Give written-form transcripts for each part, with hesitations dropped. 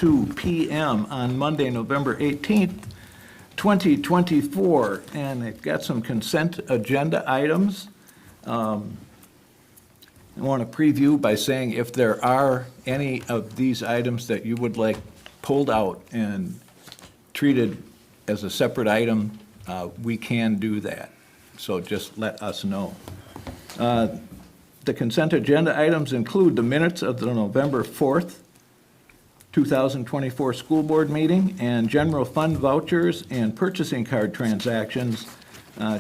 2 p.m. on Monday, November 18th, 2024, and it got some consent agenda items. I want to preview by saying if there are any of these items that you would like pulled out and treated as a separate item, we can do that. So just let us know. The consent agenda items include the minutes of the November 4th, 2024 school board meeting, and general fund vouchers and purchasing card transactions.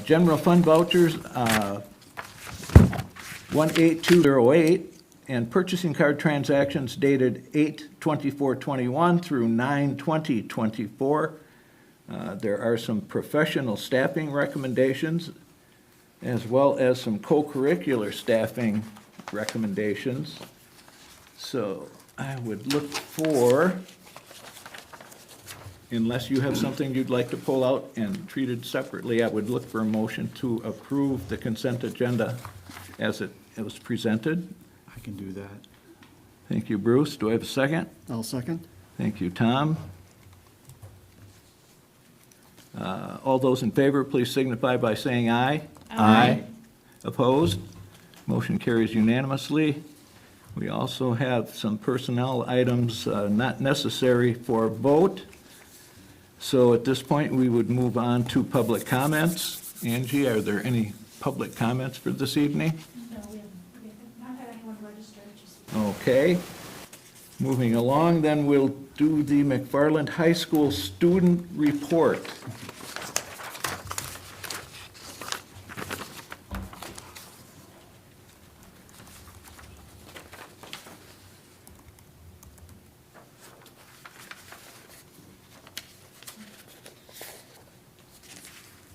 General fund vouchers, 18208, and purchasing card transactions dated 8/24/21 through 9/20/24. There are some professional staffing recommendations, as well as some co-curricular staffing recommendations. So I would look for, unless you have something you'd like to pull out and treat it separately, I would look for a motion to approve the consent agenda as it was presented. I can do that. Thank you, Bruce. Do I have a second? I'll second. Thank you, Tom. All those in favor, please signify by saying aye. Aye. Opposed? Motion carries unanimously. We also have some personnel items not necessary for vote. So at this point, we would move on to public comments. Angie, are there any public comments for this evening? No, we haven't not had anyone register, just. Okay. Moving along, then we'll do the McFarland High School student report.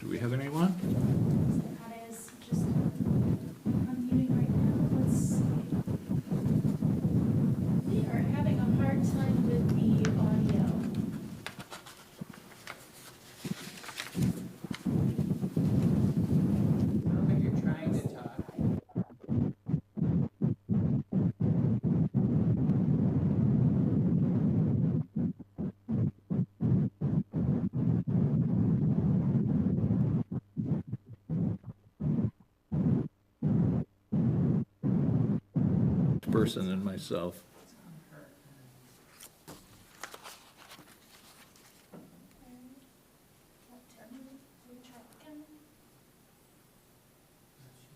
Do we have anyone? That is just unmuting right now, let's see. We are having a hard time with the audio. Sounds like you're trying to talk. Person and myself.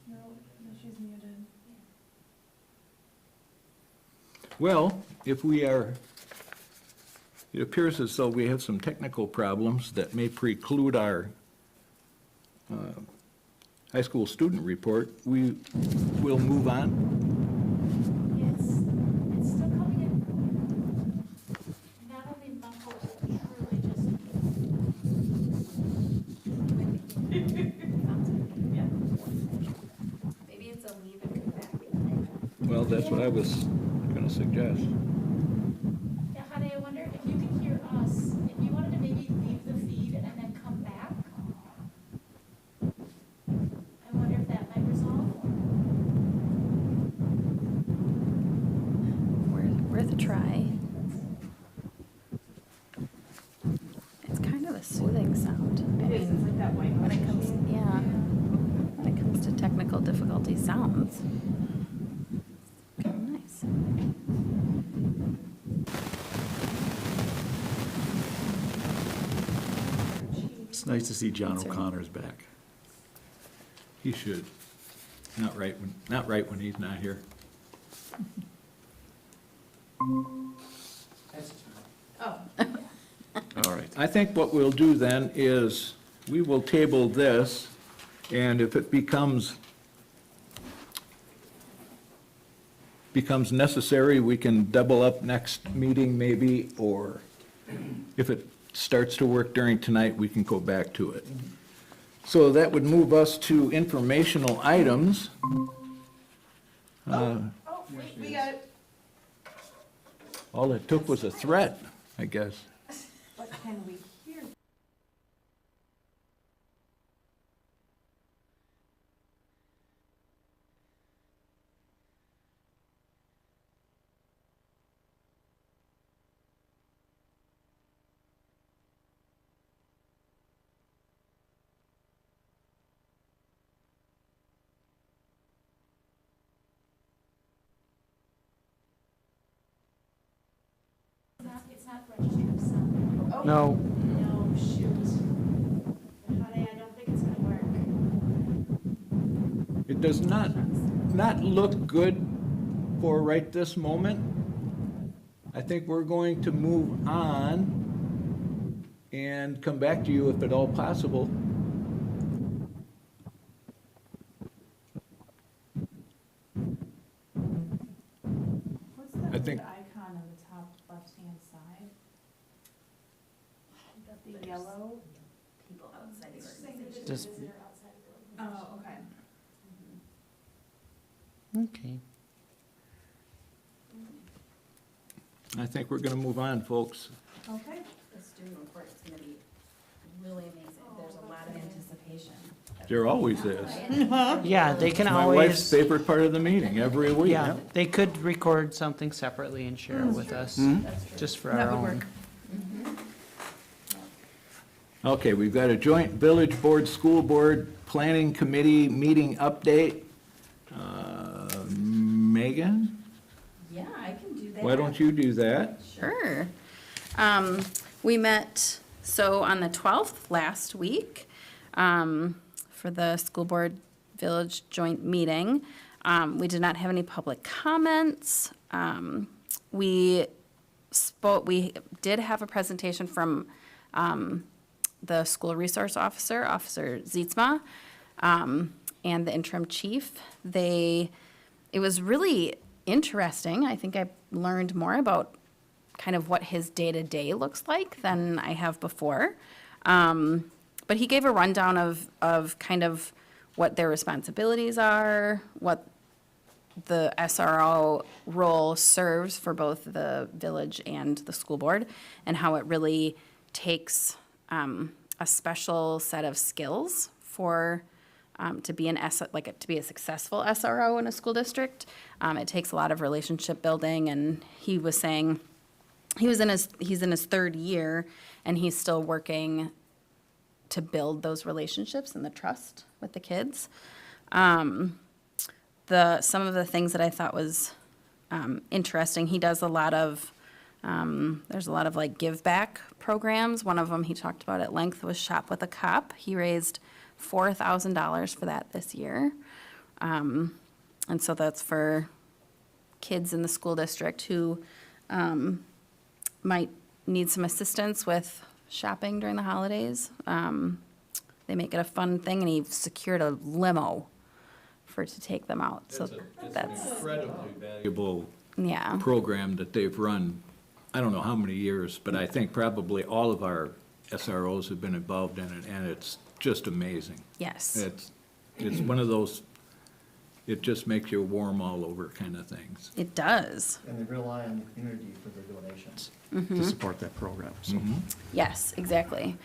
No, she's muted. Well, if we are, it appears as though we have some technical problems that may preclude our high school student report. We will move on. It's still coming in. Not only muffled, but truly just. Yeah. Maybe it's a leave and come back. Well, that's what I was going to suggest. Yeah, honey, I wonder if you can hear us, if you wanted to maybe leave the feed and then come back. I wonder if that might resolve. Worth a try. It's kind of a soothing sound. It is, it's like that white When it noise. comes, yeah, when it comes to technical difficulty sounds. Kind of nice. It's nice to see John That's right. O'Connor's back. He should. Not right when he's not here. That's fine. Oh. All right. I think what we'll do then is we will table this, and if it becomes necessary, we can double up next meeting maybe, or if it starts to work during tonight, we can go back to it. So that would move us to informational items. Oh, wait, we got, All it took was a threat, I guess. but can we hear? not registry of some. Oh, No, No, shoot. Honey, I don't think it's gonna work. It does not look good for right this moment. I think we're going to move on and come back to you if at all possible. what's the I think- icon on the top left-hand side? The yellow? People outside the It's saying that there's a Just- visitor outside of the organization. Oh, okay. okay. I think we're gonna move on, folks. Okay. The student report is gonna be really amazing. There's a lot of anticipation. There always is. Yeah, they can My wife's always, favorite part of the meeting, every week. yeah, they could record something separately and share it with us, just for our That would own. work. Okay, we've got a joint village board, school board, planning committee meeting update. Megan, Yeah, I can do that. why don't you do that? Sure. We met, so on the 12th last week, for the school board village joint meeting. We did not have any public comments. We we did have a presentation from, the school resource officer, Officer Zietsma, and the interim chief. It was really interesting. I think I learned more about kind of what his day-to-day looks like than I have before. But he gave a rundown of kind of what their responsibilities are, what the SRO role serves for both the village and the school board, and how it really takes a special set of skills for to be to be a successful SRO in a school district. It takes a lot of relationship building, and he was saying he's in his third year, and he's still working to build those relationships and the trust with the kids. Some of the things that I thought was interesting, he does a lot of, there's a lot of like give back programs. One of them he talked about at length was Shop with a Cop. He raised $4,000 for that this year. And so that's for kids in the school district who might need some assistance with shopping during the holidays. They make it a fun thing, and he secured a limo to take them out. So that's, Incredibly valuable yeah, program that they've run, I don't know how many years, but I think probably all of our SROs have been involved in it, and it's just amazing. yes, It's one of those, it just makes you warm all over kind of things. it does. And they rely on the community for their donations. To support that program, so. Yes, exactly.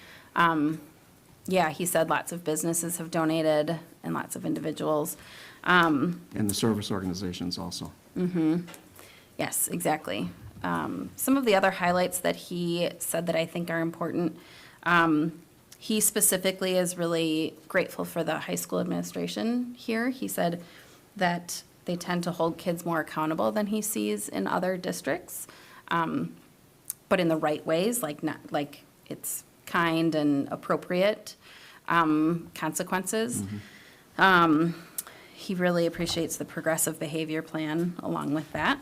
Yeah, he said lots of businesses have donated and lots of individuals. And the service organizations also. Yes, exactly. Some of the other highlights that he said that I think are important, he specifically is really grateful for the high school administration here. He said that they tend to hold kids more accountable than he sees in other districts, but in the right ways, like it's kind and appropriate consequences. He really appreciates the progressive behavior plan along with that.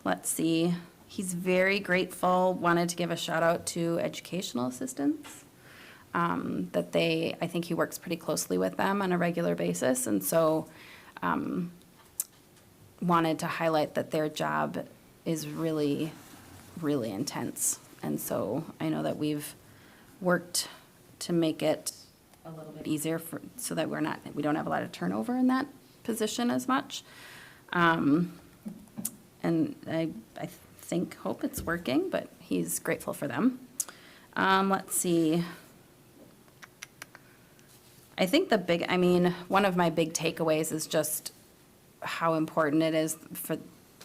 Let's see, he's very grateful, wanted to give a shout out to educational assistants. I think he works pretty closely with them on a regular basis, and so wanted to highlight that their job is really, really intense. And so I know that we've worked to make it a little bit easier so that we don't have a lot of turnover in that position as much. And I hope it's working, but he's grateful for them. Let's see. I think one of my big takeaways is just how important it is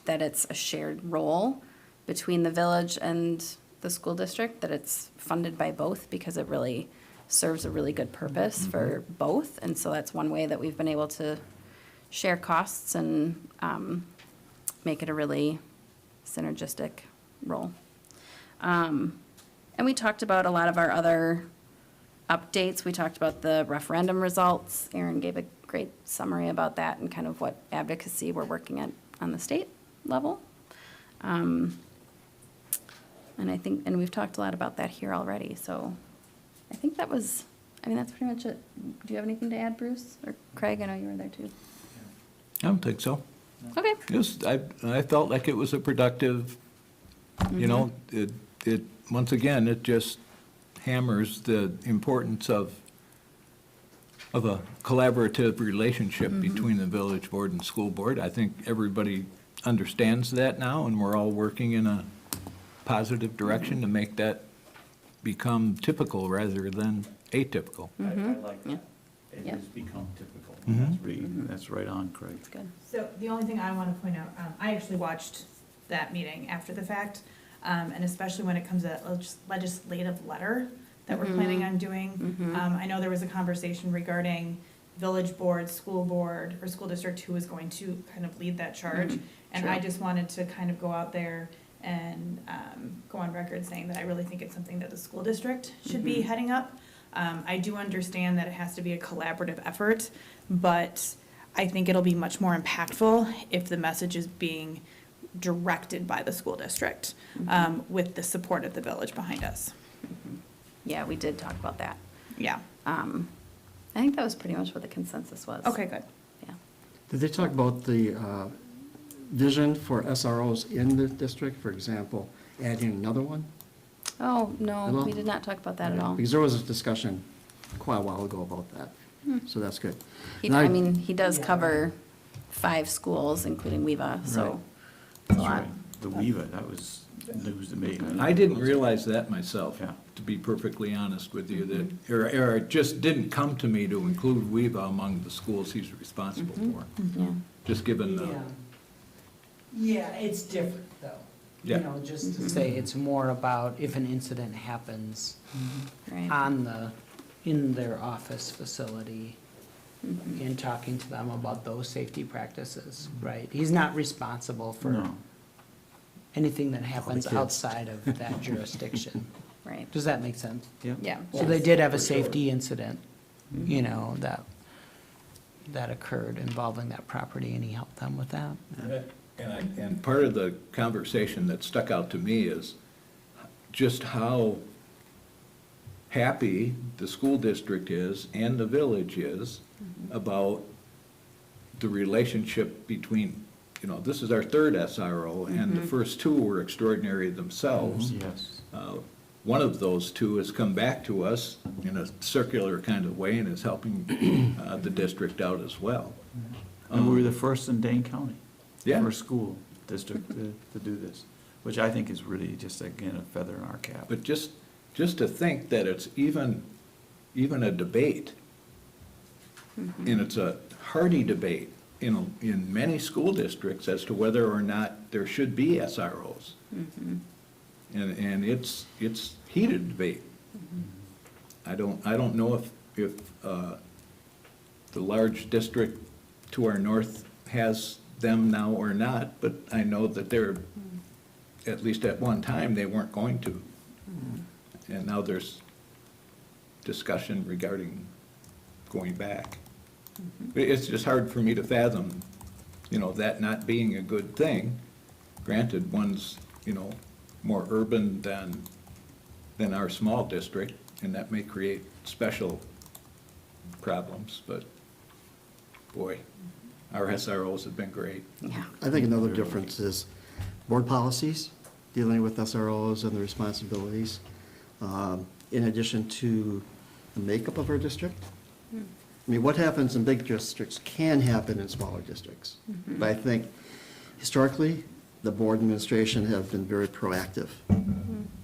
that it's a shared role between the village and the school district, that it's funded by both, because it really serves a really good purpose for both. And so that's one way that we've been able to share costs and make it a really synergistic role. And we talked about a lot of our other updates. We talked about the referendum results. Aaron gave a great summary about that and kind of what advocacy we're working at on the state level. And I think, and we've talked a lot about that here already, so I think that was, I mean, that's pretty much it. Do you have anything to add, Bruce? Or Craig, I know you were there too. I don't think so. Okay. Just, I felt like it was a productive, you know, it, once again, it just hammers the importance of a collaborative relationship between the village board and school board. I think everybody understands that now, and we're all working in a positive direction to make that become typical rather than atypical. I like Yeah. that. It Yeah. has become typical. Mhm. That's right on, Craig. That's good. So the only thing I want to point out, I actually watched that meeting after the fact, and especially when it comes to that legislative letter that we're planning on doing. I know there was a conversation regarding village board, school board, or school district who was going to kind of lead that charge. And I just wanted to kind of go out there and go on record saying that I really think it's something that the school district should be heading up. I do understand that it has to be a collaborative effort, but I think it'll be much more impactful if the message is being directed by the school district, with the support of the village behind us. Yeah, we did talk about that. Yeah, I think that was pretty much what the consensus was. okay, good. Yeah. Did they talk about the vision for SROs in the district, for example, adding another one? Oh, no, Hello? we did not talk about that at all. Because there was a discussion quite a while ago about that, so that's good. He, And I mean, he does cover 5 schools, including WEVA, so it's a That's lot. right. The WEVA, that was news to me. I didn't realize that myself, Yeah. to be perfectly honest with you, that, or it just didn't come to me to include WEVA among the schools he's responsible for, Yeah. just given the, Yeah. Yeah, it's different, though. Yeah. You know, just to say, it's more about if an incident happens Right. in their office facility, and talking to them about those safety practices, right? He's not responsible for No. anything that happens kids. outside of that jurisdiction. Right. Does that make sense? Yeah. So they did have a safety incident, you know, that occurred involving that property, and he helped them with that. and part of the conversation that stuck out to me is just how happy the school district is and the village is about the relationship between, you know, this is our third SRO, and the first 2 were extraordinary themselves. Yes. One of those 2 has come back to us in a circular kind of way and is helping the district out as well. And we were the first in Dane County. Yeah. First school district to do this, which I think is really just, again, a feather in our cap. But just to think that it's even a debate, and it's a hearty debate in many school districts as to whether or not there should be SROs. And it's heated debate. I don't know if the large district to our north has them now or not, but I know that they're, at least at one time, they weren't going to. And now there's discussion regarding going back. It's just hard for me to fathom, you know, that not being a good thing. Granted, one's, you know, more urban than our small district, and that may create special problems, but boy, our SROs have been great. Yeah. I think another difference is board policies, dealing with SROs and the responsibilities, in addition to the makeup of our district. I mean, what happens in big districts can happen in smaller districts. But I think historically, the board administration have been very proactive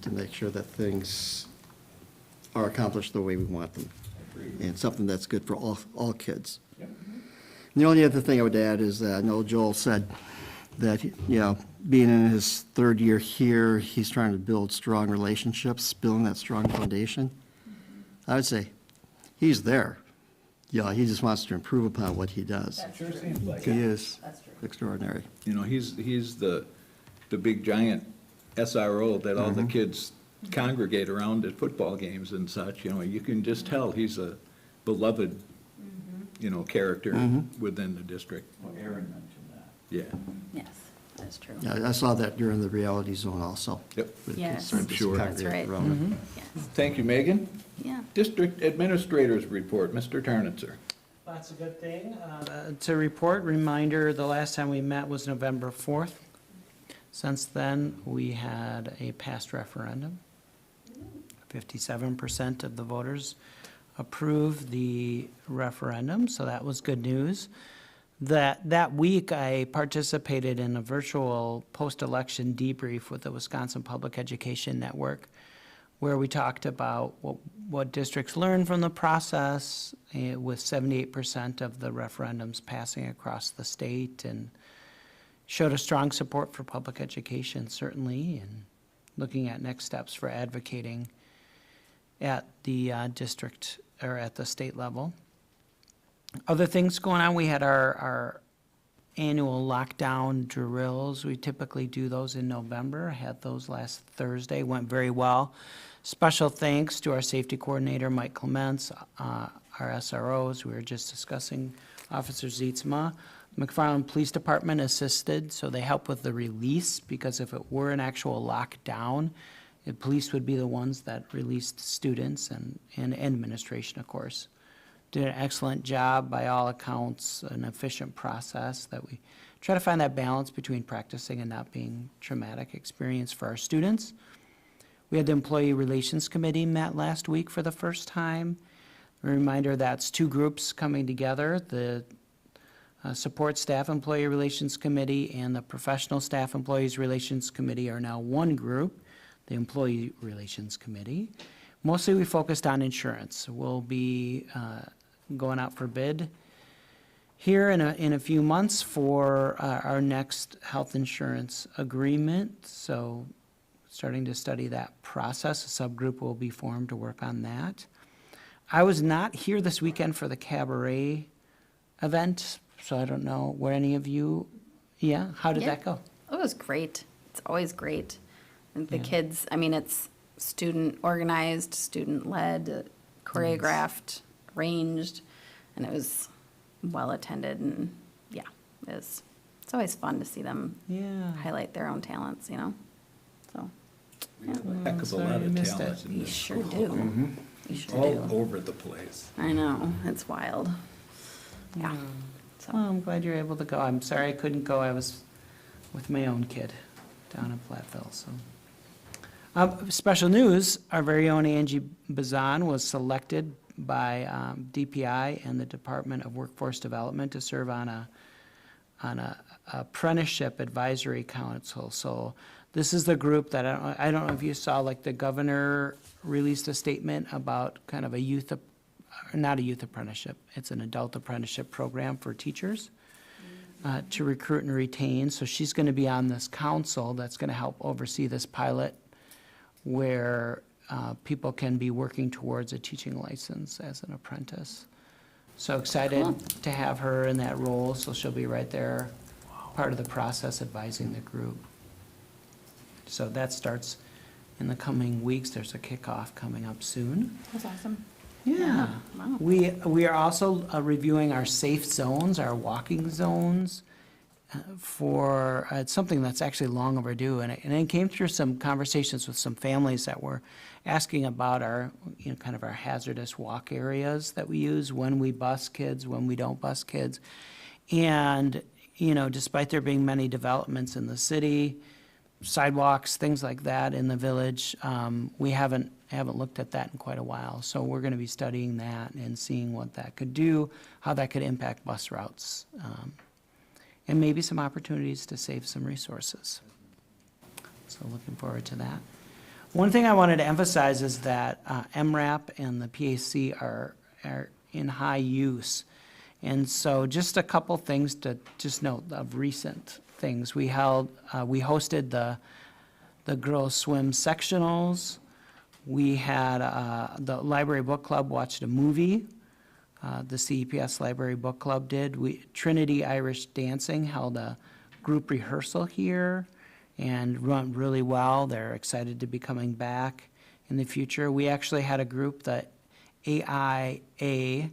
to make sure that things are accomplished the way we want them. And something that's good for all kids. The only other thing I would add is that I know Joel said that, you know, being in his 3rd year here, he's trying to build strong relationships, building that strong foundation. I would say he's there. Yeah, he just wants to improve upon what he does. Sure seems like He is extraordinary. You know, he's the big giant SRO that all the kids congregate around at football games and such, you can just tell he's a beloved, character within the district. Well, Aaron mentioned that. Yeah, Yes, that's true. Yeah, I saw that during the reality zone also. yep. The kids Yes. started to Sure. That's congregate right. around it. Yes, Thank you, Megan. yeah. District Administrators Report, Mr. Tarnitzer. That's a good thing. To report, reminder, the last time we met was November 4th. Since then, we had a past referendum. 57% of the voters approved the referendum, so that was good news. That week, I participated in a virtual post-election debrief with the Wisconsin Public Education Network, where we talked about what districts learned from the process, with 78% of the referendums passing across the state, and showed a strong support for public education, certainly, and looking at next steps for advocating at the district or at the state level. Other things going on, we had our annual lockdown drills. We typically do those in November. I had those last Thursday, went very well. Special thanks to our safety coordinator, Mike Clements, our SROs, we were just discussing, Officer Zietzma. McFarland Police Department assisted, so they help with the release, because if it were an actual lockdown, the police would be the ones that released students and administration, of course. Did an excellent job by all accounts, an efficient process that we try to find that balance between practicing and not being traumatic experience for our students. We had the Employee Relations Committee met last week for the first time. A reminder, that's two groups coming together, the Support Staff Employee Relations Committee and the Professional Staff Employees Relations Committee are now one group, the Employee Relations Committee. Mostly we focused on insurance. We'll be going out for bid here in a few months for our next health insurance agreement. So starting to study that process. A subgroup will be formed to work on that. I was not here this weekend for the cabaret event, so I don't know where any of you, how did Yeah. that go? It was great. It's always great. And the Yeah. kids, I mean, it's student organized, student led, choreographed, arranged, and it was well attended, and it's always fun to see them Yeah. highlight their own talents, So We have a heck of a Sorry lot you of missed talent it. in you this sure school. do. You sure All do. over the place. I know, it's wild. Yeah. So Well, I'm glad you're able to go. I'm sorry I couldn't go. I was with my own kid down in Platteville, so. Special news, our very own Angie Bazan was selected by DPI and the Department of Workforce Development to serve on a apprenticeship advisory council. So this is the group that, I don't know if you saw, like the governor released a statement about kind of not a youth apprenticeship, it's an adult apprenticeship program for teachers to recruit and retain. So she's going to be on this council that's going to help oversee this pilot where people can be working towards a teaching license as an apprentice. So excited Cool. to have her in that role, so she'll be right there, part of the process, advising the group. So that starts in the coming weeks. There's a kickoff coming up soon. that's awesome. Yeah. Wow. We are also reviewing our safe zones, our walking zones, for, it's something that's actually long overdue. And it came through some conversations with some families that were asking about our, kind of our hazardous walk areas that we use when we bus kids, when we don't bus kids. And, despite there being many developments in the city, sidewalks, things like that in the village, we haven't looked at that in quite a while. So we're gonna be studying that and seeing what that could do, how that could impact bus routes, and maybe some opportunities to save some resources. So looking forward to that. One thing I wanted to emphasize is that MRAP and the PAC are in high use. And so just a couple things to just note of recent things. We hosted the girls swim sectionals. We had, the library book club watched a movie. The CEPS Library Book Club did. Trinity Irish Dancing held a group rehearsal here. and run really well. They're excited to be coming back in the future. We actually had a group, the AIA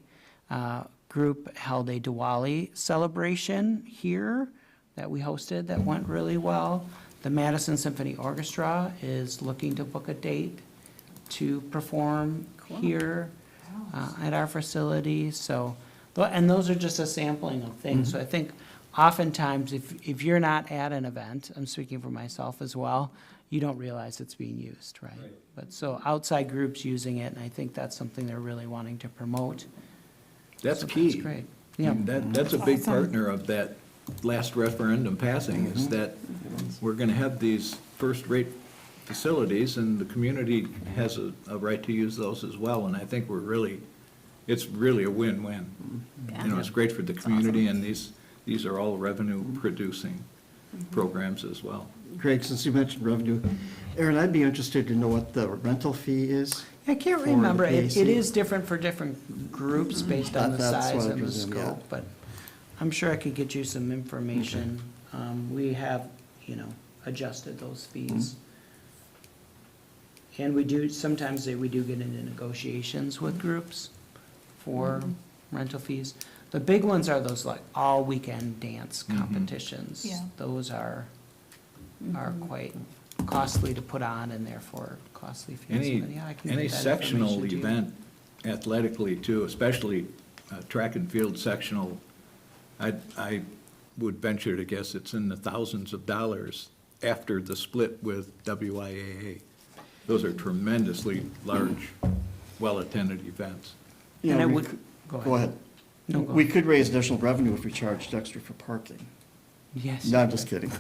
group held a Diwali celebration here that we hosted that went really well. The Madison Symphony Orchestra is looking to book a date to perform here at our facility. So, and those are just a sampling of things. So I think oftentimes if you're not at an event, I'm speaking for myself as well, you don't realize it's being used, right? But so outside groups using it, and I think that's something they're really wanting to promote. That's So key. That's great. Yeah. That's a big partner of that last referendum passing, is that we're gonna have these first-rate facilities, and the community has a right to use those as well, and I think it's really a win-win. You know, it's great for the community, and these are all revenue-producing programs as well. Greg, since you mentioned revenue, Aaron, I'd be interested to know what the rental fee is. I can't for the remember, it PAC. is different for different groups based on the That's size what I and the presume, yeah. scope, but I'm sure I could get you some information. We have, adjusted those fees. And we do, sometimes we do get into negotiations with groups for rental fees. The big ones are those like all weekend dance competitions. Yeah. Those are quite costly to put on and therefore costly fees. But yeah, I can get Any that sectional information to you. event athletically too, especially track and field sectional, I would venture to guess it's in the thousands of dollars after the split with WIAA. Those are tremendously large, well-attended events. You And know, I we would, could- go Go ahead. No, go We ahead. could raise additional revenue if we charged extra for parking. Yes. No, I'm just kidding.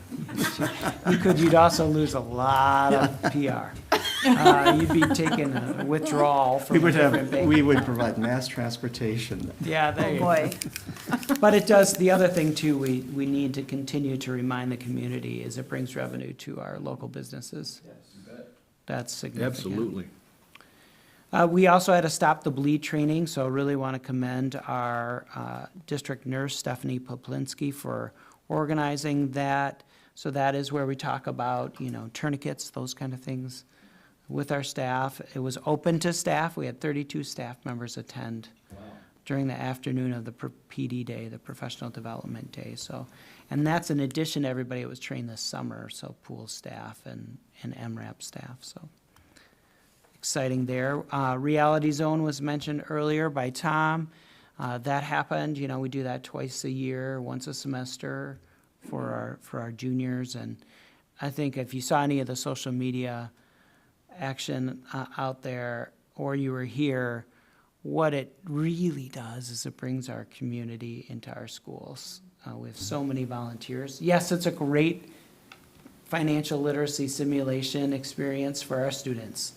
You'd also lose a lot of PR. You'd be taking a withdrawal from We would different bank. we would provide mass transportation. Yeah, there Oh, you go. boy. But it does, the other thing too, we need to continue to remind the community is it brings revenue to our local businesses. That's significant. Absolutely. We also had a Stop the Bleed training, so I really want to commend our district nurse, Stephanie Poplinski, for organizing that. So that is where we talk about, tourniquets, those kind of things with our staff. It was open to staff. We had 32 staff members attend during the afternoon of the PD day, the Professional Development Day. So, and that's in addition to everybody that was trained this summer, so pool staff and MRAP staff, so. Exciting there. Reality Zone was mentioned earlier by Tom. That happened, we do that twice a year, once a semester for our juniors. And I think if you saw any of the social media action out there, or you were here, what it really does is it brings our community into our schools. We have so many volunteers. Yes, it's a great financial literacy simulation experience for our students.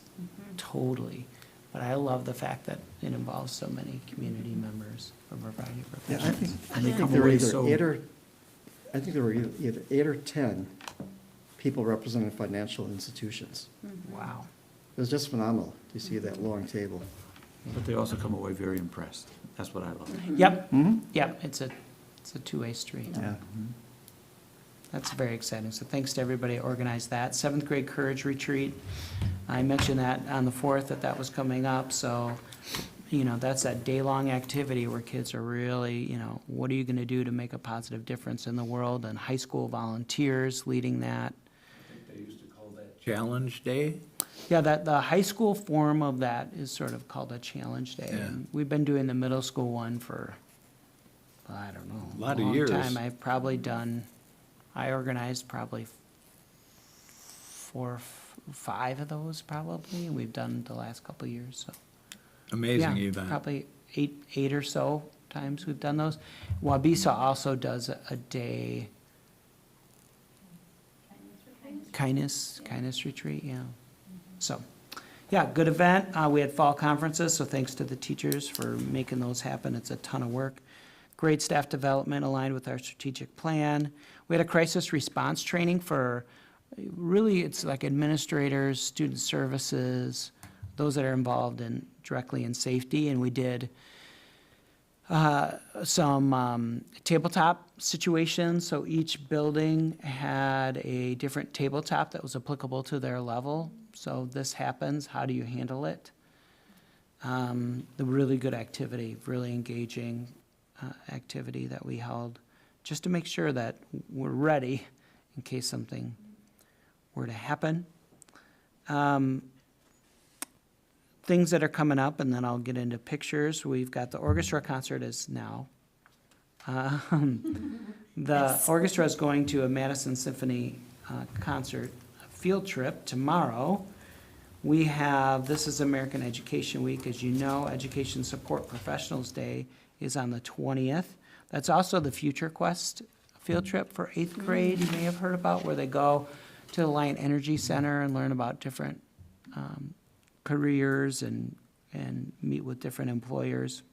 Totally. But I love the fact that it involves so many community members from a variety of Yeah, professions. I think there were either 8 or 10 people representing financial institutions. Wow. It was just phenomenal to see that long table. But they also come away very impressed. That's what I love. Yep, yep, it's a two-way street. Yeah. That's very exciting. So thanks to everybody who organized that. Seventh grade Courage Retreat. I mentioned that on the 4th that was coming up. So, that's that day-long activity where kids are really, what are you going to do to make a positive difference in the world? And high school volunteers leading that. I think they used to call that Challenge Day. Yeah, the high school form of that is sort of called a challenge day. Yeah. And we've been doing the middle school one for, I don't know. A lot of long years. time. I organized probably 4 or 5 of those probably, and we've done the last couple of years, so. Amazing Yeah, event. probably eight or so times we've done those. Wabisa also does a day, kindness retreat, yeah. So, yeah, good event. We had fall conferences, so thanks to the teachers for making those happen. It's a ton of work. Great staff development aligned with our strategic plan. We had a crisis response training for, really, it's like administrators, student services, those that are involved directly in safety, and we did Some tabletop situations, so each building had a different tabletop that was applicable to their level. So this happens, how do you handle it? The really good activity, really engaging activity that we held, just to make sure that we're ready in case something were to happen. Things that are coming up, and then I'll get into pictures. We've got the orchestra concert is now. The orchestra is going to a Madison Symphony concert field trip tomorrow. We have, this is American Education Week. As you know, Education Support Professionals Day is on the 20th. That's also the Future Quest field trip for 8th grade, you may have heard about, where they go to the Lion Energy Center and learn about different careers and meet with different employers.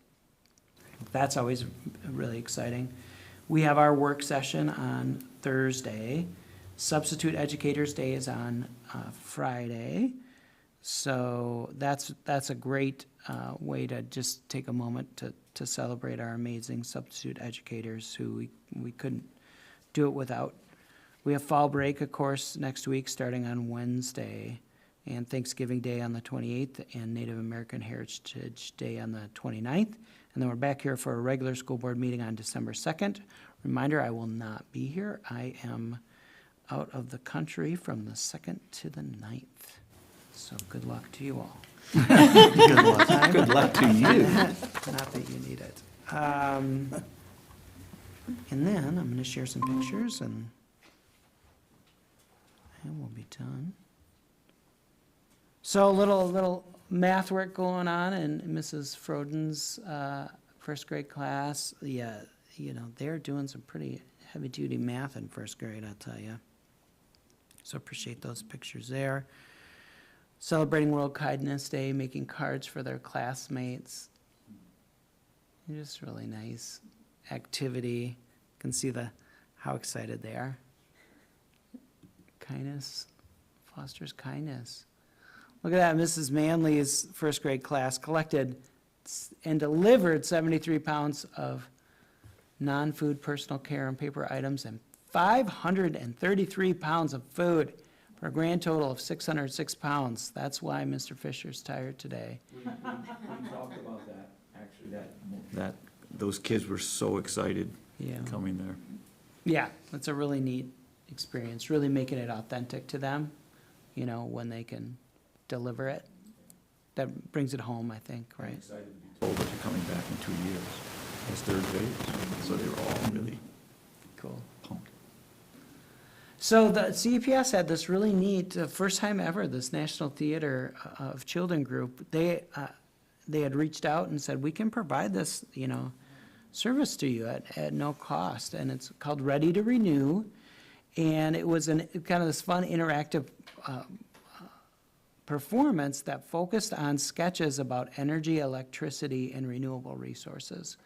That's always really exciting. We have our work session on Thursday. Substitute Educators Day is on Friday. So that's a great way to just take a moment to celebrate our amazing substitute educators who we couldn't do it without. We have fall break, of course, next week, starting on Wednesday, and Thanksgiving Day on the 28th, and Native American Heritage Day on the 29th. And then we're back here for a regular school board meeting on December 2nd. Reminder, I will not be here. I am out of the country from the 2nd to the 9th. So good luck to you all. Good luck. Good luck to you. Not that you need it. And then I'm going to share some pictures and we'll be done. So a little math work going on in Mrs. Froden's first grade class. Yeah, you know, they're doing some pretty heavy duty math in first grade, I'll tell you. So appreciate those pictures there. Celebrating World Kindness Day, making cards for their classmates. Just really nice activity. You can see how excited they are. Kindness fosters kindness. Look at that, Mrs. Manley's first grade class collected and delivered 73 pounds of non-food personal care and paper items and 533 pounds of food for a grand total of 606 pounds. That's why Mr. Fisher's tired today. We talked about that, actually, that those kids were so excited Yeah. coming there. Yeah, it's a really neat experience, really making it authentic to them, you know, when they can deliver it. That brings it home, I think, right? Excited to be told that you're coming back in 2 years as third graders, so they were all really Cool. pumped. So the CEPS had this really neat, first time ever, this National Theater of Children group. They had reached out and said, we can provide this, you know, service to you at no cost. And it's called Ready to Renew. And it was kind of this fun interactive performance that focused on sketches about energy, electricity, and renewable resources.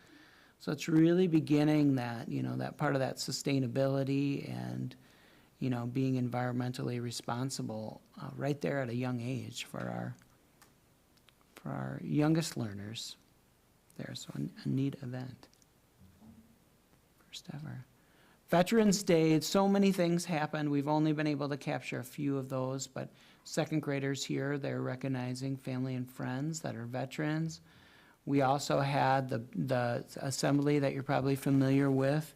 So it's really beginning that, you know, that part of that sustainability and, you know, being environmentally responsible right there at a young age for our youngest learners there. So a neat event. First ever. Veterans Day, so many things happened. We've only been able to capture a few of those, but second graders here, they're recognizing family and friends that are veterans. We also had the assembly that you're probably familiar with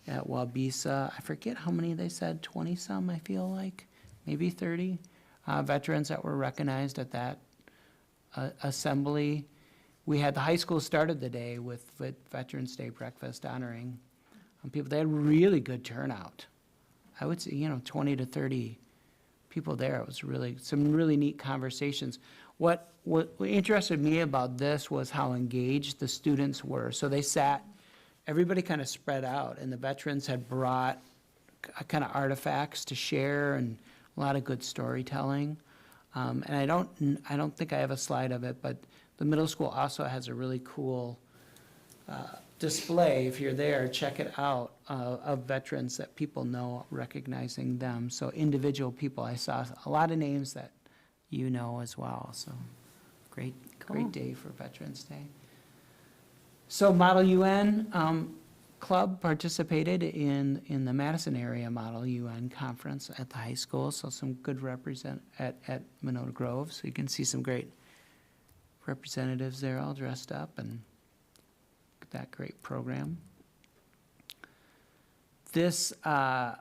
at Wabisa. I forget how many they said, 20-some, I feel like, maybe 30 veterans that were recognized at that assembly. We had the high school started the day with Veterans Day breakfast honoring people. They had really good turnout. I would say, you know, 20 to 30 people there. It was really, some really neat conversations. What interested me about this was how engaged the students were. So they sat, everybody kind of spread out, and the veterans had brought kind of artifacts to share and a lot of good storytelling. And I don't think I have a slide of it, but the middle school also has a really cool display. If you're there, check it out, of veterans that people know, recognizing them. So individual people, I saw a lot of names that you know as well. So great Cool. day for Veterans Day. So Model UN Club participated in the Madison area Model UN conference at the high school, so some good at Monona Grove, so you can see some great representatives there all dressed up and that great program. This a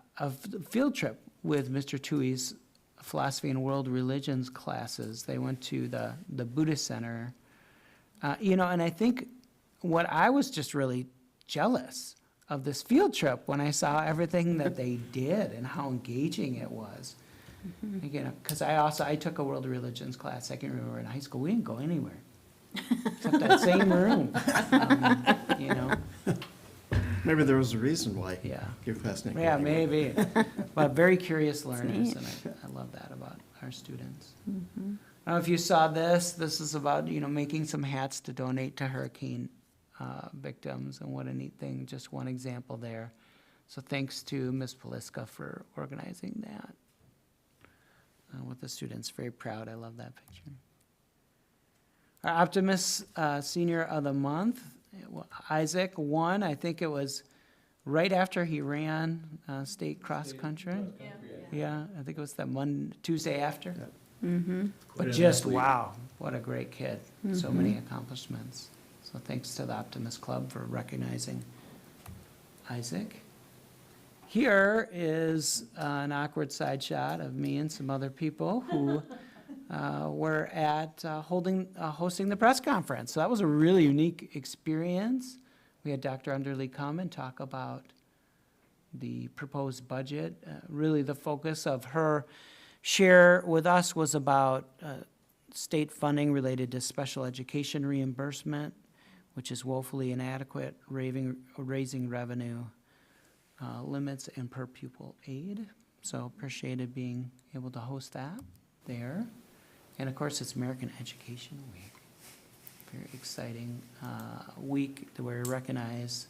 field trip with Mr. Tui's philosophy and world religions classes. They went to the Buddhist Center. And I think what I was just really jealous of this field trip when I saw everything that they did and how engaging it was. Because I took a world religions class, I can remember in high school, we didn't go anywhere. Except that same room, Maybe there was a reason why Yeah. your class didn't go Yeah, anywhere. maybe. But very curious learners, neat. and I love that about our students. I don't know if you saw this. This is about, making some hats to donate to hurricane victims, and what a neat thing. Just one example there. So thanks to Ms. Poliska for organizing that with the students. Very proud. I love that picture. Our Optimist Senior of the Month, Isaac won. I think it was right after he ran state cross-country. Yeah, I think it was that Tuesday after. But just, wow, what a great kid. So many accomplishments. So thanks to the Optimist Club for recognizing Isaac. Here is an awkward side shot of me and some other people who were at hosting the press conference. So that was a really unique experience. We had Dr. Underly come and talk about the proposed budget. Really the focus of her share with us was about state funding related to special education reimbursement, which is woefully inadequate, raising revenue limits and per pupil aid. So appreciated being able to host that there. And of course, it's American Education Week. Very exciting week where we recognize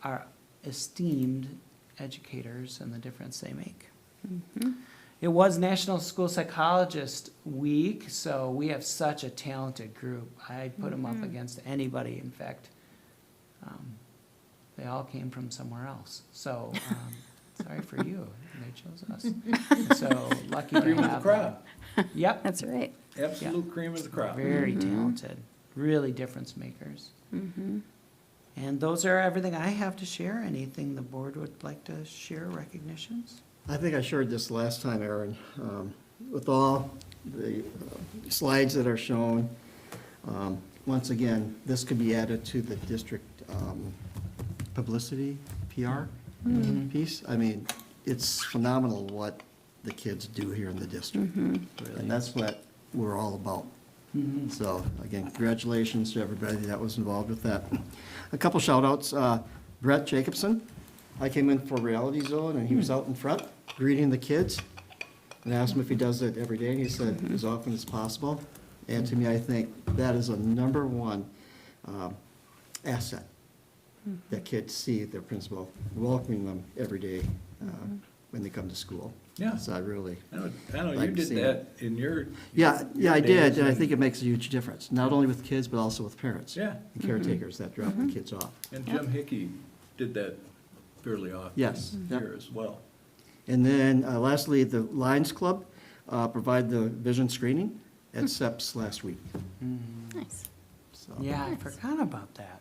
our esteemed educators and the difference they make. It was National School Psychologist Week, so we have such a talented group. I'd put them up against anybody. In fact, they all came from somewhere else. So sorry for you. They chose us. So lucky to Cream of the have crop. them. Yep. That's right. Absolute cream of the crop. Very talented, really difference makers. And those are everything I have to share. Anything the board would like to share, recognitions? I think I shared this last time, Aaron, with all the slides that are shown. Once again, this could be added to the district publicity, PR piece. I mean, it's phenomenal what the kids do here in the district. And that's what we're all about. So again, congratulations to everybody that was involved with that. A couple shout outs, Brett Jacobson. I came in for Reality Zone and he was out in front greeting the kids. And I asked him if he does it every day, and he said as often as possible. And to me, I think that is a number one asset that kids see their principal welcoming them every day when they come to school. Yeah. So I really, I know you Like did seeing that in your. yeah, I days, did, and I think it makes a huge difference, not only with kids, but also with parents. Yeah. And caretakers that drop the kids off. And Jim Hickey did that fairly often. Yes. Yep. Here as well. And then lastly, the Lions Club provide the vision screening at SEPS last week. Nice. So, Yeah, I forgot about that.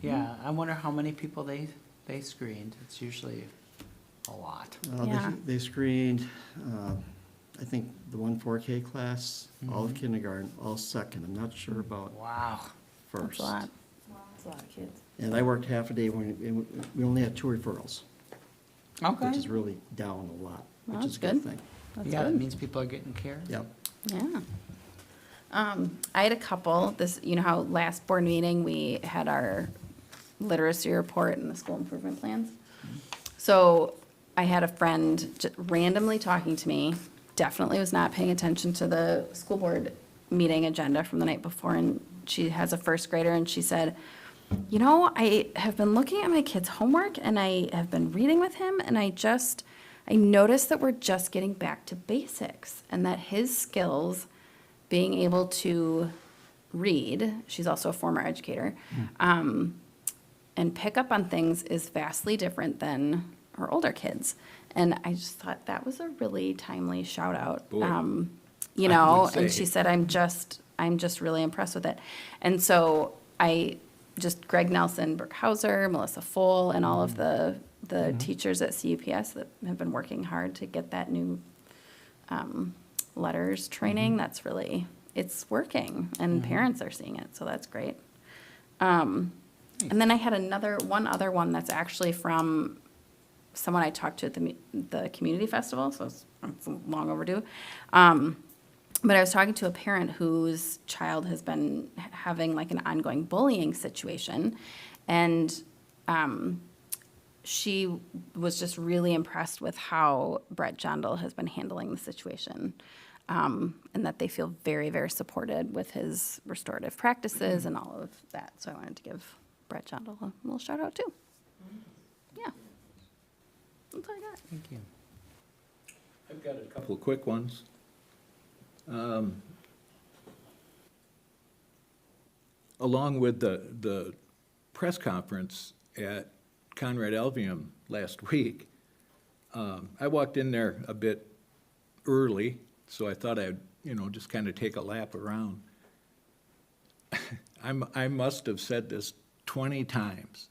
Yeah, I wonder how many people they screened. It's usually a lot. Yeah. They screened, I think, the 1 4K class, all of kindergarten, all second. I'm not sure about Wow. first. That's a lot. That's a lot of kids. And I worked half a day when we only had 2 referrals, Okay. which is really down a lot, Well, which is a that's good good. thing. That's Yeah, that good. means people are getting care. Yep. Yeah. I had a couple, how last board meeting, we had our literacy report and the school improvement plans. So I had a friend randomly talking to me, definitely was not paying attention to the school board meeting agenda from the night before, and she has a first grader, and she said, I have been looking at my kid's homework, and I have been reading with him, and I noticed that we're just getting back to basics, and that his skills, being able to read, she's also a former educator, and pick up on things is vastly different than our older kids. And I just thought that was a really timely shout out. Boy, You I know, would and say. she said, I'm just really impressed with it. And so Greg Nelson, Brooke Hauser, Melissa Foll, and all of the teachers at CUPS that have been working hard to get that new letters training, that's really, it's working, and parents are seeing it, so that's great. And then I had one other one that's actually from someone I talked to at the community festival, so it's long overdue. But I was talking to a parent whose child has been having like an ongoing bullying situation, and she was just really impressed with how Brett Jondal has been handling the situation, and that they feel very, very supported with his restorative practices and all of that. So I wanted to give Brett Jondal a little shout out too. Yeah. That's all I got. Thank you. I've got a couple of quick ones. Along with the press conference at Conrad Alvium last week, I walked in there a bit early, so I thought I'd, just kind of take a lap around. I must have said this 20 times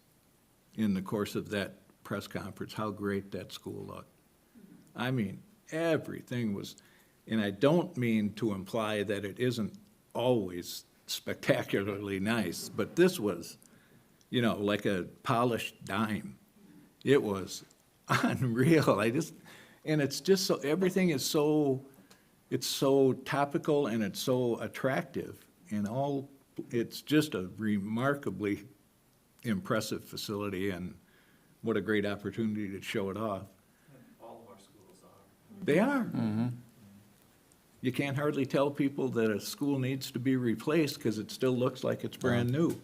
in the course of that press conference, how great that school looked. I mean, everything was, and I don't mean to imply that it isn't always spectacularly nice, but this was, like a polished dime. It was unreal. And it's just so, everything is so, it's so topical and it's so attractive and it's just a remarkably impressive facility, and what a great opportunity to show it off. All of our schools are. They are. You can't hardly tell people that a school needs to be replaced because it still looks like it's brand new,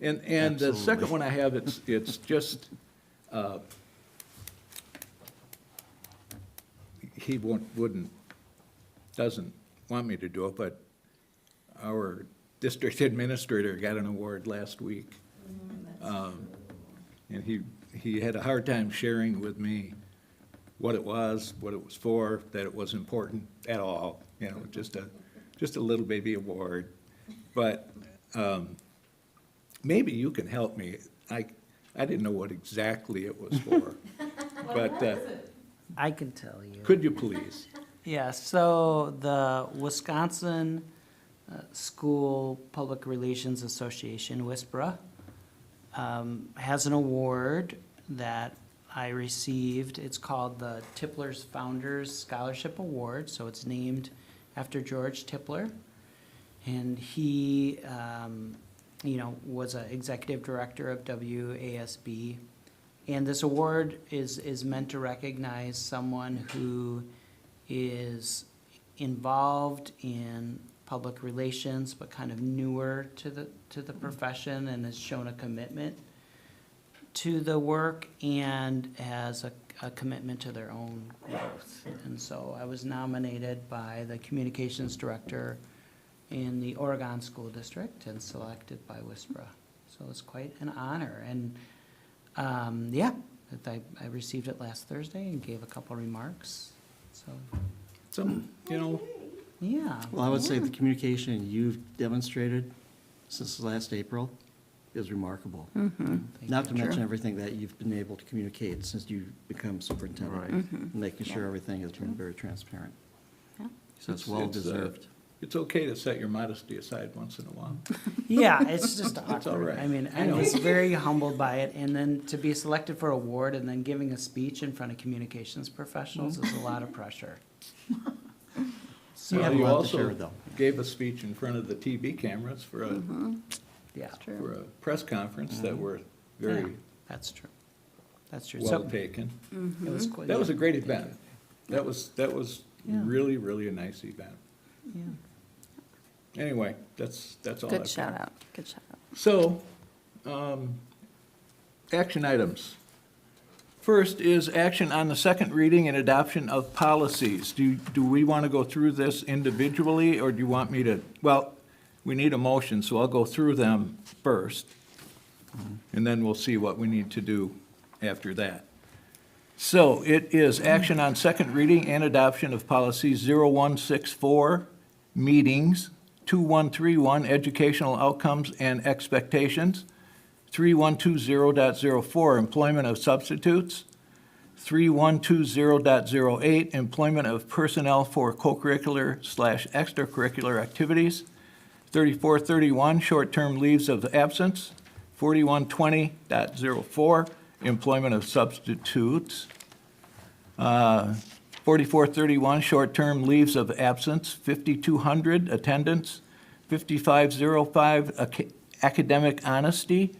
And the second one I have, it's just, he doesn't want me to do it, but our district administrator got an award last week. And he had a hard time sharing with me what it was for, that it was important at all, just a little baby award. But maybe you can help me. I didn't know what exactly it was for. But I can tell you. could you please? Yeah, so the Wisconsin School Public Relations Association, WISPRA, has an award that I received. It's called the Tipler's Founders Scholarship Award, so it's named after George Tipler. And he, was an executive director of WASB. And this award is meant to recognize someone who is involved in public relations, but kind of newer to the profession, and has shown a commitment to the work and has a commitment to their own growth. And so I was nominated by the communications director in the Oregon School District and selected by WISPRA. So it's quite an honor. And I received it last Thursday and gave a couple remarks. So, yeah. Well, I would say the communication you've demonstrated since last April is remarkable. Thank Not to you. mention everything that you've been able to communicate since you've become superintendent. Right. Making sure everything has been very transparent. Yeah. So it's well-deserved. It's okay to set your modesty aside once in a while. Yeah, it's just awkward. all right. I mean, I I know. was very humbled by it, and then to be selected for award and then giving a speech in front of communications professionals is a lot of pressure. You have a You lot to also share, though. gave a speech in front of the TV cameras for Yeah, for a press conference that were very that's true. That's true. well So taken. it was quite. That was a great event. That was Yeah. really, really a nice event. Yeah. Anyway, that's all I've got. Good shout out. So, action items. First is action on the second reading and adoption of policies. Do we want to go through this individually, or do you want me to, well, we need a motion, so I'll go through them first, and then we'll see what we need to do after that. So it is action on second reading and adoption of policy 0164, meetings, 2131, educational outcomes and expectations, 3120.04, employment of substitutes, 3120.08, employment of personnel for co-curricular/extracurricular activities, 3431, short-term leaves of absence, 4120.04, employment of substitutes, 4431, short-term leaves of absence, 5200, attendance, 5505, academic honesty,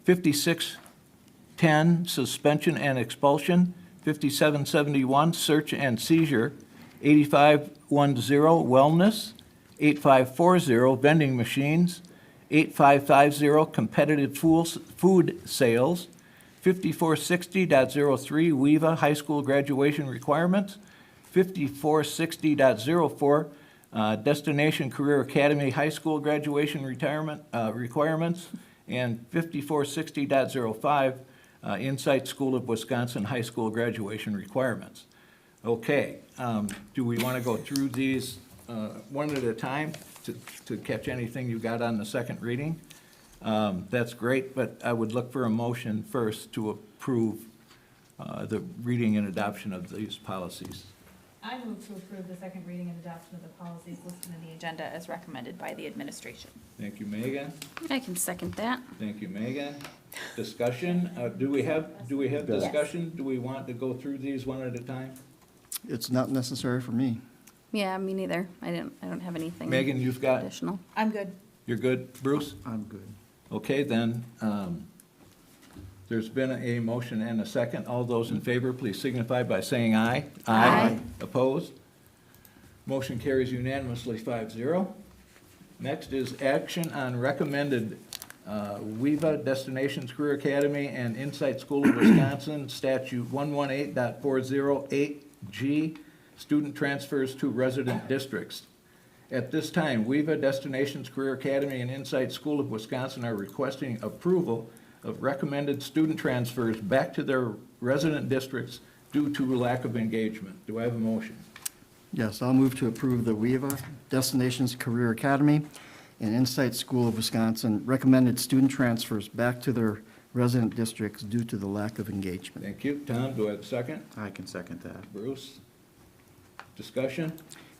5610, suspension and expulsion, 5771, search and seizure, 8510, wellness, 8540, vending machines, 8550, competitive food sales, 5460.03, WEVA, high school graduation requirements, 5460.04, Destination Career Academy high school graduation requirements, and 5460.05, Insight School of Wisconsin high school graduation requirements. Okay, do we want to go through these one at a time to catch anything you got on the second reading? That's great, but I would look for a motion first to approve the reading and adoption of these policies. I move to approve the second reading and adoption of the policies listed in the agenda as recommended by the administration. Thank you, Megan. I can second that. Thank you, Megan. Discussion, do we have Yes. discussion? Do we want to go through these one at a time? It's not necessary for me. Yeah, me neither. I don't have anything Megan, you've got, additional. I'm good. you're good, Bruce? I'm good. Okay, then, there's been a motion and a second. All those in favor, please signify by saying aye. Aye. Opposed? Motion carries unanimously 5-0. Next is action on recommended WEVA, Destinations Career Academy, and Insight School of Wisconsin Statute 118.408G, student transfers to resident districts. At this time, WEVA, Destinations Career Academy, and Insight School of Wisconsin are requesting approval of recommended student transfers back to their resident districts due to lack of engagement. Do I have a motion? Yes, I'll move to approve the WEVA, Destinations Career Academy, and Insight School of Wisconsin recommended student transfers back to their resident districts due to the lack of engagement. Thank you. Tom, do I have a second? I can second that. Bruce? Discussion?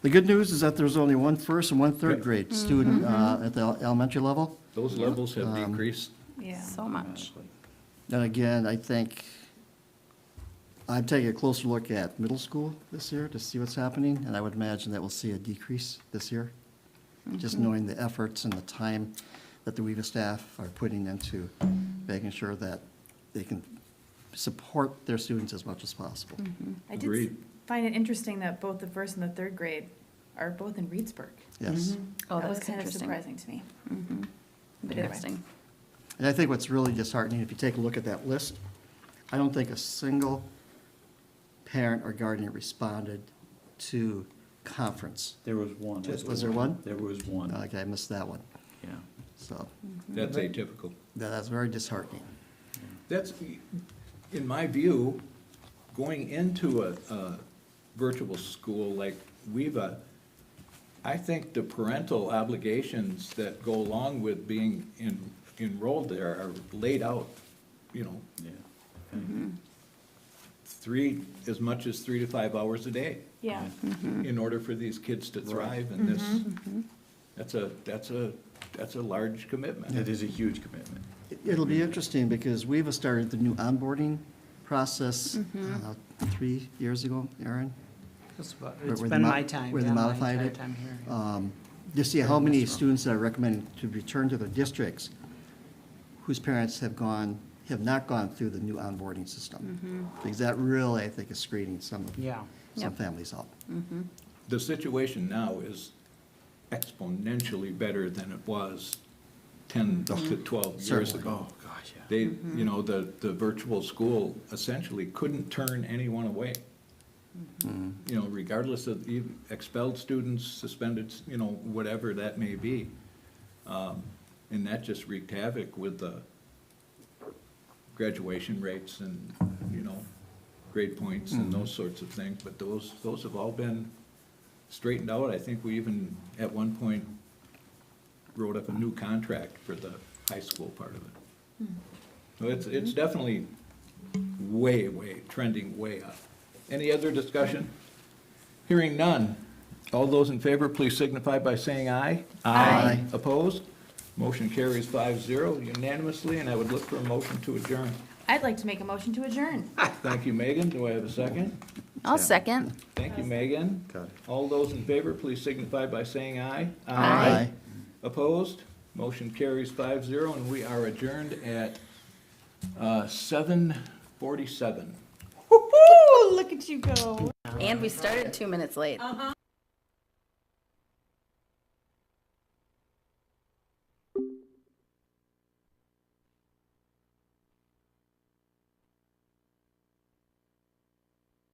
The good news is that there's only one first and one third Yep. grade student at the elementary level. Those levels have decreased. Yeah. So much. And again, I think I'm taking a closer look at middle school this year to see what's happening, and I would imagine that we'll see a decrease this year, just knowing the efforts and the time that the WEVA staff are putting into making sure that they can support their students as much as possible. I did Agreed. find it interesting that both the first and the third grade are both in Reedsburg. Yes. Oh, That was that's kind of interesting. surprising to me. Interesting. And I think what's really disheartening, if you take a look at that list, I don't think a single parent or guardian responded to conference. There was one. Was there one? There was one, Okay, I missed that one. yeah. So That's atypical. that's very disheartening. That's, in my view, going into a virtual school like WEVA, I think the parental obligations that go along with being enrolled there are laid out, Yeah. as much as 3 to 5 hours a day Yeah. in order for these kids to thrive in this. That's a large commitment. It is a huge commitment. It'll be interesting because we've started the new onboarding process 3 years ago, Aaron. It's Where been they my time, where they yeah, my modified entire it. time here. yeah. To see how many students are recommended to return to their districts whose parents have not gone through the new onboarding system. Because that really, I think, is screening some Yeah. Yep. families out. The situation now is exponentially better than it was 10 to 12 years Certainly. ago. Oh, gosh, yeah. They, the virtual school essentially couldn't turn anyone away. Regardless of expelled students, suspended, whatever that may be. And that just wreaked havoc with the graduation rates and, you know, grade points and those sorts of things. But those have all been straightened out. I think we even, at one point, wrote up a new contract for the high school part of it. So it's definitely way, trending way up. Any other discussion? Hearing none. All those in favor, please signify by saying aye. Aye. Opposed? Motion carries 5-0 unanimously, and I would look for a motion to adjourn. I'd like to make a motion to adjourn. Thank you, Megan. Do I have a second? I'll second. Thank you, Megan. Got it. All those in favor, please signify by saying aye. Aye. Opposed? Motion carries 5-0, and we are adjourned at 7:47. Woo-hoo, look at you go. And we started 2 minutes late.